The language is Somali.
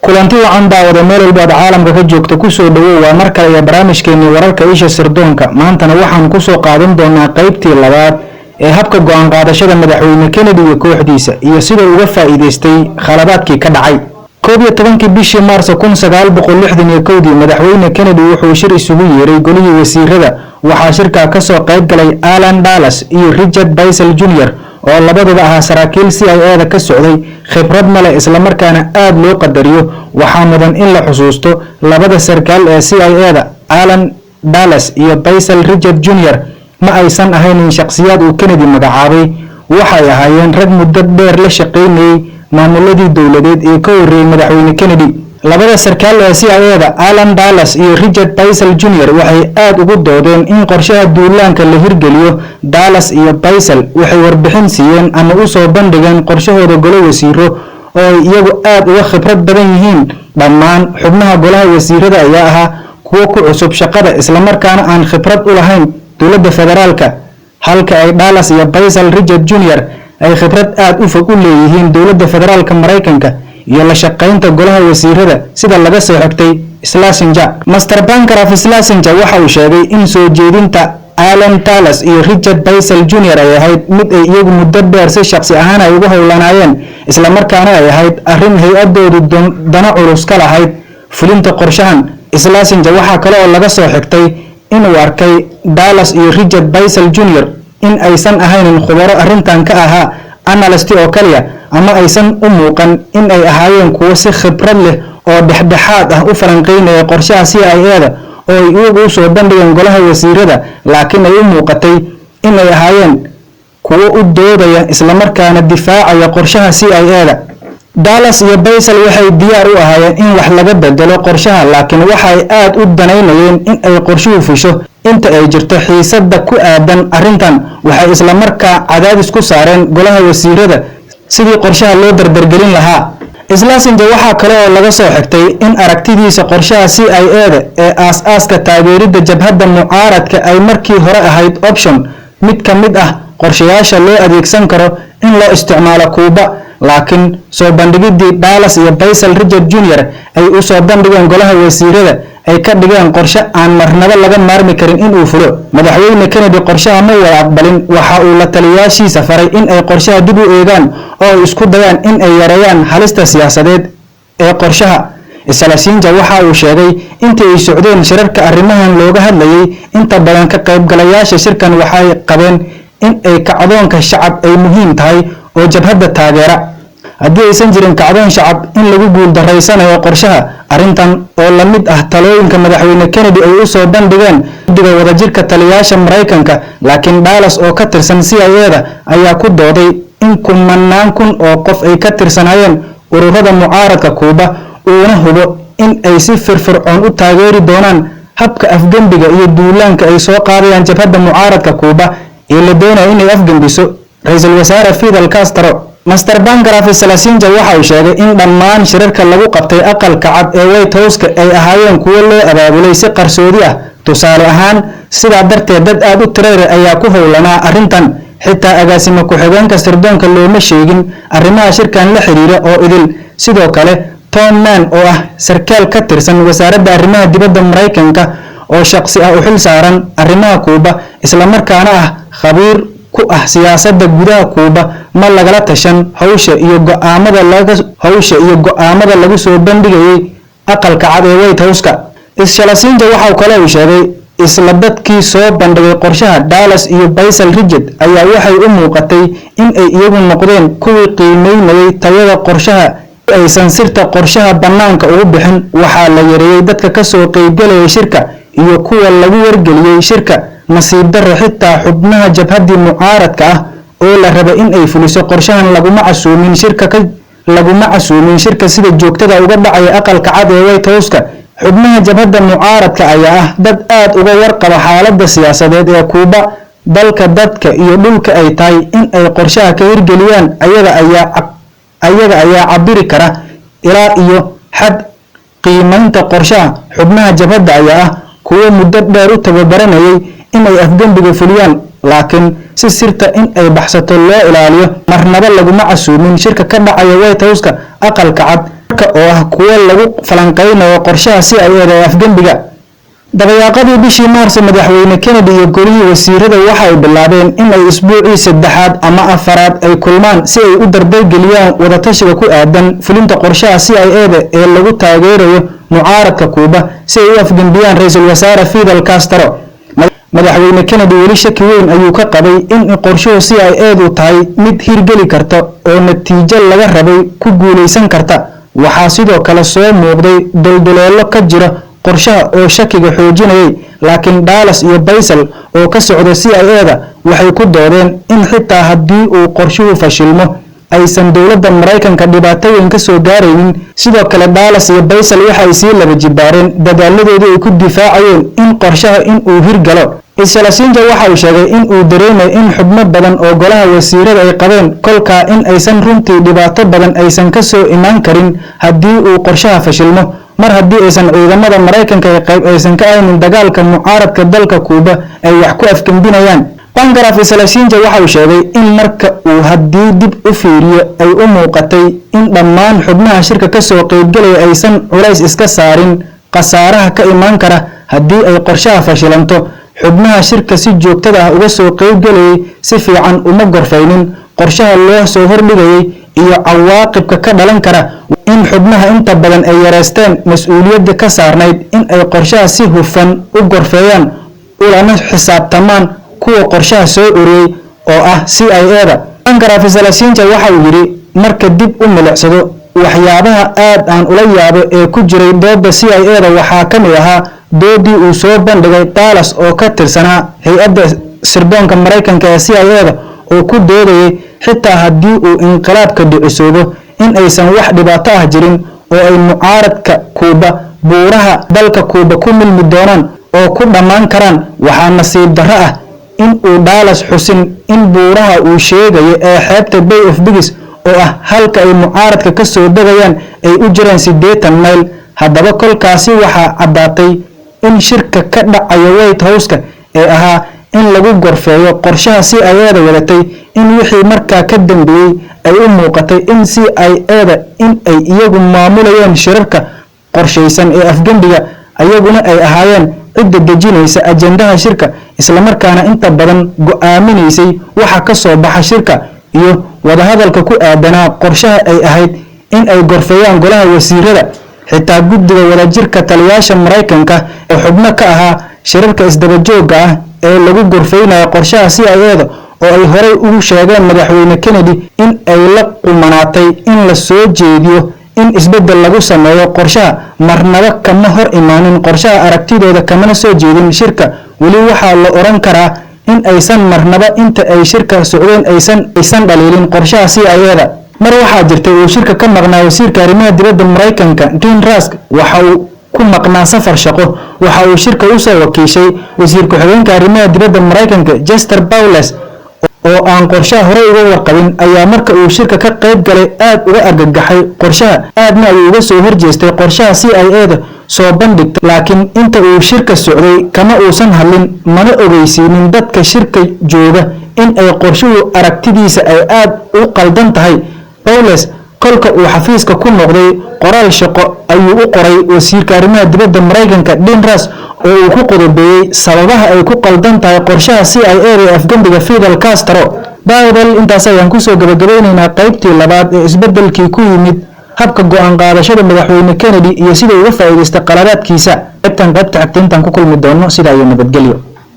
kulanti wacan daawada meel walba aad caalamka ka joogto kusoo dhawow waa mar kale ee barnaamijkeennii wararka isha sirdoonka maantana waxaan kusoo qaadan doonaa qaybtii labaad ee habka go'aan qaadashada madaxweyne Kennedy iyo kooxdiisa iyo sida uu uga faa'iideystay khaladaadkii ka dhacay 11 bishii Maars 1961 madaxweyne Kennedy wuxuu shir isugu yeeray golihii wasiirada waxaa shirka ka soo qayb galay Alan Dulles iyo Richard Bissell Jr. oo labaduba ahaa saraakiil CIA ka socday khibrad male isla markaana aad loo qadariyo waxaa mudan in la xusuusto labada sarkaal ee CIA Alan Dulles iyo Bissell Richard Jr. ma aysan ahayn shakhsiyaad uu Kennedy magacaabay waxay ahaayeen rag muddo dheer la shaqeynayay maamuladii dawladeed ee ka horeeyay madaxweyne Kennedy labada sarkaal ee CIA Alan Dulles iyo Richard Bissell Jr. waxay aad ugu doodeen in qorshaha duulaanka la hirgeliyo Dulles iyo Bissell waxay warbixin siiyeen ama u soo bandhigeen qorshahooda golo wasiiro oo iyagu aad uga khibrad badan yihiin dhammaan xubnaha golaha wasiirada ayaa ahaa kuwa ku cusub shaqada isla markaana aan khibrad u lahayn dawladda federaalka halka ay Dulles iyo Bissell Richard Jr. ay khibrad aad u fog u leeyihiin dawladda federaalka Mareykanka iyo la shaqeynta golaha wasiirada sida laga soo xigtay Schlesinger Master Bancroft Schlesinger waxa uu sheegay in soo jeedinta Alan Dulles iyo Richard Bissell Jr. ay ahayd mid ay iyagu muddo dheer si shakhsi ahaan ay uga howlanaayeen isla markaana ay ahayd arrin hay'adoodu dana culus ka lahayd fulinta qorshahan Schlesinger waxa kale oo laga soo xigtay in uu arkay Dulles iyo Richard Bissell Jr. in aysan ahayn khubaro arrintan ka ahaa analyst oo kaliya ama aysan u muuqan in ay ahaayeen kuwa si khibrad leh oo dhexdhexaad ah u falanqeynaya qorshaha CIA oo ay ugu soo bandhigeen golaha wasiirada laakiin ay u muuqatay in ay ahaayeen kuwa u doodaya isla markaana difaacaya qorshaha CIA Dulles iyo Bissell waxay diyaar u ahaayeen in wax laga bedelo qorshaha laakiin waxay aad u danaynayeen in ay qorshuhu fusho inta ay jirto xiisada ku aadan arrintan waxay isla markaa cadaadis ku saareen golaha wasiirada sidii qorshaha loo dardargelin lahaa Schlesinger waxa kale oo laga soo xigtay in aragtidiisa qorshaha CIA ee aas-aaska taageeridda jabhadda mucaaradka ay markii hore ahayd option mid ka mid ah qorshayaasha loo adeegsan karo in loo isticmaalo Cuba laakiin soo bandhigidii Dulles iyo Bissell Richard Jr. ay u soo bandhigeen golaha wasiirada ay ka dhigeen qorshe aan marnaba laga maarmi karin in uu fulo madaxweyne Kennedy qorshaha ma wada aqbalin waxa uu la taliyaashiisa faray in ay qorshaha dib u eegaan oo isku dayaan in ay yareeyaan halista siyaasadeed ee qorshaha Schlesinger waxa uu sheegay intii ay socdeen shirarka arrimahan looga hadlayay inta badan ka qaybgalayaasha shirkan waxay qabeen in ay kacdoonka shacab ay muhiim tahay oo jabhadda taageera haddii aysan jirin kacdoon shacab in lagu guul daraysanayo qorshaha arrintan oo la mid ah talooyinka madaxweyne Kennedy ay u soo bandhigeen guddiga wadajirka taliyaasha Mareykanka laakiin Dulles oo ka tirsan CIA ayaa ku dooday in kumanaan kun oo qof ay ka tirsanayeen ururada mucaaradka Cuba uuna hubo in ay si firfircoon u taageeri doonaan habka afgembiga iyo duulaanka ay soo qaadayaan jabhadda mucaaradka Cuba ee la doonayo inay afgembiso ra'iisul wasaare Fidel Castro Master Bancroft Schlesinger waxa uu sheegay in dhammaan shirarka lagu qabtay aqalka cad ee White House ay ahaayeen kuwo loo abaabulay si qarsoodi ah tusaale ahaan sidaa darteed dad aad u tireer ayaa ku howlanaa arrintan xitaa agaasimo ku-xigeenka sirdoonka looma sheegin arrimaha shirkan la xiriira oo idil sidoo kale Tom Mann oo ah sarkaal ka tirsan wasaaradda arrimaha dibadda Mareykanka oo shakhsi ah u xil saaran arrimaha Cuba isla markaana ah khabiir ku ah siyaasadda gudaha Cuba ma lagala tashan hawsha iyo go'aamada lagu soo bandhigay aqalka cad ee White House-ka Schlesinger waxa kale uu sheegay isla dadkii soo bandhigay qorshaha Dulles iyo Bissell Richard ayaa waxay u muuqatay in ay iyagu noqdeen kuwii qiimeynayay tayada qorshaha aysan sirta qorshaha banaanka ugu bixin waxaa la yareeyay dadka ka soo qaybgalaya shirka iyo kuwa lagu wargeliyay shirka nasiib darro xitaa xubnaha jabhadii mucaaradka ah oo la raba in ay fuliso qorshahan laguma casuumin shirka sida joogtada uga dhacay aqalka cad ee White House-ka xubnaha jabhadda mucaaradka ayaa ah dad aad uga warqaba xaaladda siyaasadeed ee Cuba dalka dadka iyo dhulka ay tahay in ay qorshaha ka hirgeliyaan ayaga ayaa cabiri kara ilaa iyo xad qiimaynta qorshaha xubnaha jabhadda ayaa ah kuwa muddo dheer u tababaranayay in ay afgembiga fuliyaan, laakiin si sirta in ay baxsato loo ilaaliyo. Marnaba laguma casuumin shirka ka dhacaya White House-ka aqalka cad oo ah kuwa lagu falanqeynayo qorshaha CIA ee afgembiga. dabayaaqadii bishii Maarso madaxweyne Kennedy iyo golihii wasiirada waxa ay bilaabeen in ay isbuucii saddexaad ama afaraad ay kulmaan si ay u dardargeliyaan wadatashiga ku aadan fulinta qorshaha CIA ee lagu taageerayo mucaaradka Cuba si ay u afgembiyaan ra'iisul wasaare Fidel Castro. madaxweyne Kennedy weli shaki weyn ayuu ka qabay in qorshuhu CIA tahay mid hirgeli karta oo natiijo laga rabay ku guuleysan karta. waxaa sidoo kale soo muuqday dulduleelo ka jira qorshaha oo shakiga xoojinayay, laakiin Dallas iyo Baysal oo ka socda CIA waxay ku doodeen in xitaa haddii uu qorshuhu fashilmo aysan dowladda Mareykanka dhibaato weyn ka soo gaaraynin. sidoo kale Dallas iyo Baysal waxay sii laba jibaareen dadaaladoodii ay ku difaacayeen in qorshaha in uu hirgalo. Schlesinger waxa uu sheegay in uu dareemay in xubno badan oo golaha wasiirada ay qabeen kolka in aysan runtii dhibaato badan aysan ka soo imaan karin haddii uu qorshaha fashilmo, mar haddii aysan ciidamada Mareykanka ay qayb aysan ka ahayn dagaalka mucaaradka dalka Cuba ay wax ku afgembinayaan. Pangraf Schlesinger waxa uu sheegay in marka uu haddii dib u fiiriyo ay u muuqatay in dhammaan xubnaha shirka ka soo qaybgalaya aysan culays iska saarin khasaaraha ka imaan kara haddii ay qorshaha fashilanto. xubnaha shirka si joogtada ah uga soo qaybgalayay si fiican uma gorfaynin qorshaha loo soo hordhigayay iyo cawaaqibka ka dhalan kara. in xubnaha inta badan ay yareysteen mas'uuliyadda ka saarnayd in ay qorshaha si hufan u gorfeeyaan ulana xisaabtamaan kuwa qorshaha soo ururiyay oo ah CIA-da. Pangraf Schlesinger waxa uu yiri marka dib u milicsado waxyaabaha aad aan ula yaabo ee ku jiray doodda CIA-da waxaa ka mid ahaa doodii uu soo bandhigay Dallas oo ka tirsanaa hay'adda sirdoonka Mareykanka ee CIA-da oo ku doodayay xitaa haddii uu inqilaabka dhicisoobo in aysan wax dhibaato ah jirin oo ay mucaaradka Cuba buuraha dalka Cuba ku milmi doonaan oo ku dhammaan karaan. waxaa nasiib darro ah in uu Dallas xusin in buuraha uu sheegayo ee xeebta Bay of Pigs oo ah halka ay mucaaradka ka soo degayaan ay u jiraan 80 mayl. haddaba kolkaasi waxaa caddaatay in shirka ka dhacaya White House-ka ee ahaa in lagu gorfeeyo qorshaha CIA-da wadatay in wixii markaa ka dambeeyay ay u muuqatay in CIA-da in ay iyagu maamulayeen shirarka qorshaysan ee afgembiga, ayaguna ay ahaayeen cidda dejinaysa ajendaha shirka isla markaana inta badan go'aaminaysay waxa ka soo baxa shirka iyo wadahadalka ku aadanaa qorshaha ay ahayd in ay gorfeeyaan golaha wasiirada. xitaa guddiga wadajirka taliyaasha Mareykanka ee xubno ka ahaa shirarka isdaba joogga ah ee lagu gorfeynayo qorshaha CIA-da oo ay horey ugu sheegeen madaxweyne Kennedy in ay la qumanaatay in la soo jeediyo in isbedel lagu sameeyo qorshaha, marnaba kama hor imaanin qorshaha aragtidooda kamana soo jeedin shirka. weli waxaa la oran karaa in aysan marnaba inta ay shirka socdeen aysan dhaliilin qorshaha CIA-da. mar waxaa jirtay uu shirka ka maqnaa wasiirka arrimaha dibadda Mareykanka Dean Rusk waxa uu ku maqnaa safar shaqo. waxa uu shirka u soo wakiishay wasiirka xogeenka arrimaha dibadda Mareykanka Chester Bowles oo aan qorshaha hore uga warqabin ayaa marka uu shirka ka qayb galay aad uga argagaxay qorshaha, aadna ayuu uga soo horjeestay qorshaha CIA-da soo bandhigtay. laakiin inta uu shirka socday kama uusan hadlin mana ogeysiinin dadka shirka jooga in ay qorshuhu aragtidiisa ay aad u qaldan tahay. Bowles kolka uu xafiiska ku noqday qoraal shaqo ayuu u qoray wasiirka arrimaha dibadda Mareykanka Dean Rusk oo uu ku qodobeeyay sababaha ay ku qaldan tahay qorshaha CIA ee afgembiga Fidel Castro. daawadayaal intaas ayaan ku soo gabagabeynaynaa qaybtii labaad ee isbedelkii ku yimid habka go'aan qaadashada madaxweyne Kennedy iyo sida uu uga faa'iideystay qaladaadkiisa. qaybta xigta intaan ku kulmi doono sida ay nabadgelyo.